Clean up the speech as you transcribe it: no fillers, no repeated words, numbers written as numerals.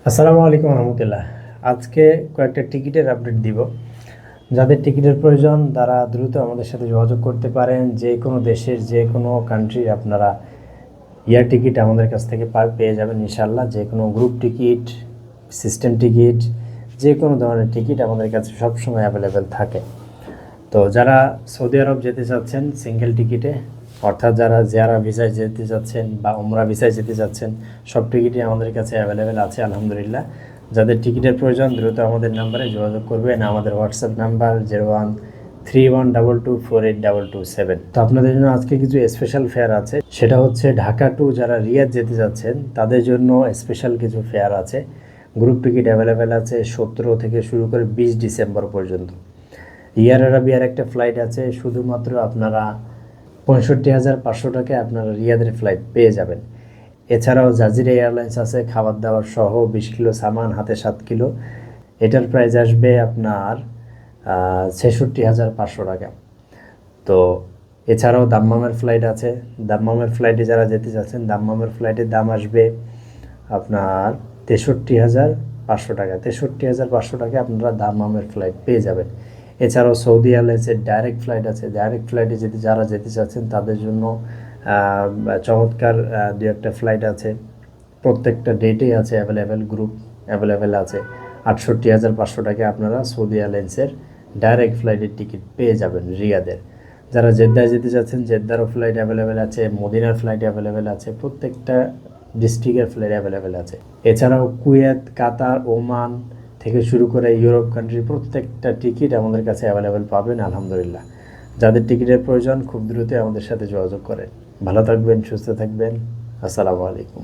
আসসালামু আলাইকুম রহমতুল্লাহ। আজকে কয়েকটা টিকিটের আপডেট দিব। যাদের টিকিটের প্রয়োজন তারা দ্রুত আমাদের সাথে যোগাযোগ করতে পারেন। যে কোনো দেশের যে কোনো কান্ট্রির আপনারা এয়ার টিকিট আমাদের কাছ থেকে পেয়ে যাবেন ইনশাল্লাহ। যে কোনো গ্রুপ টিকিট, সিস্টেম টিকিট, যে কোনো ধরনের টিকিট আমাদের কাছে সবসময় অ্যাভেলেবেল থাকে। তো যারা সৌদি আরব যেতে চাচ্ছেন সিঙ্গেল টিকিটে, অর্থাৎ যারা জিয়ারা ভিসায় যেতে চাচ্ছেন বা উমরা ভিসায় যেতে চাচ্ছেন, সব টিকিটই আমাদের কাছে অ্যাভেলেবেল আছে আলহামদুলিল্লাহ। যাদের টিকিটের প্রয়োজন দ্রুত আমাদের নাম্বারে যোগাযোগ করবেন। আমাদের হোয়াটসঅ্যাপ নাম্বার 0131224822 তো আপনাদের জন্য আজকে কিছু স্পেশাল ফেয়ার আছে। সেটা হচ্ছে ঢাকা টু যারা রিয়াদ যেতে যাচ্ছেন তাদের জন্য স্পেশাল কিছু ফেয়ার আছে। গ্রুপ টিকিট অ্যাভেলেবেল আছে 17 থেকে শুরু করে 20 ডিসেম্বর পর্যন্ত। এয়ার আরাবিয়ার একটা ফ্লাইট আছে, শুধুমাত্র আপনারা 65,500 টাকায় আপনারা রিয়াদের ফ্লাইট পেয়ে যাবেন। এছাড়াও জাজিরা এয়ারলাইন্স আছে, খাবার দাবার সহ 20 কিলো সামান, হাতে 7 কিলো। এটার প্রাইস আসবে আপনার 66,500 টাকা। তো এছাড়াও দাম্মামের ফ্লাইট আছে। দাম্মামের ফ্লাইটে যারা যেতে চাচ্ছেন, দাম্মামের ফ্লাইটের দাম আসবে আপনার 63,500 টাকা। 63,500 টাকায় আপনারা দাম্মামের ফ্লাইট পেয়ে যাবেন। এছাড়াও সৌদি এয়ারলাইন্সের ডাইরেক্ট ফ্লাইট আছে। ডাইরেক্ট ফ্লাইটে যারা যেতে চাচ্ছেন তাদের জন্য চমৎকার দু একটা ফ্লাইট আছে। প্রত্যেকটা ডেটেই আছে অ্যাভেলেবেল, গ্রুপ অ্যাভেলেবেল আছে। 68,500 টাকায় আপনারা সৌদি এয়ারলাইন্সের ডাইরেক্ট ফ্লাইটের টিকিট পেয়ে যাবেন রিয়াদের। যারা জেদ্দায় যেতে চাচ্ছেন জেদ্দারও ফ্লাইট অ্যাভেলেবেল আছে, মদিনার ফ্লাইট অ্যাভেলেবেল আছে, প্রত্যেকটা ডিস্ট্রিক্টের ফ্লাইট অ্যাভেলেবেল আছে। এছাড়াও কুয়েত, কাতার, ওমান থেকে শুরু করে ইউরোপ কান্ট্রির প্রত্যেকটা টিকিট আমাদের কাছে অ্যাভেলেবেল পাবেন আলহামদুলিল্লাহ। যাদের টিকিটের প্রয়োজন খুব দ্রুত আমাদের সাথে যোগাযোগ করেন। ভালো থাকবেন, সুস্থ থাকবেন। আসসালামু আলাইকুম।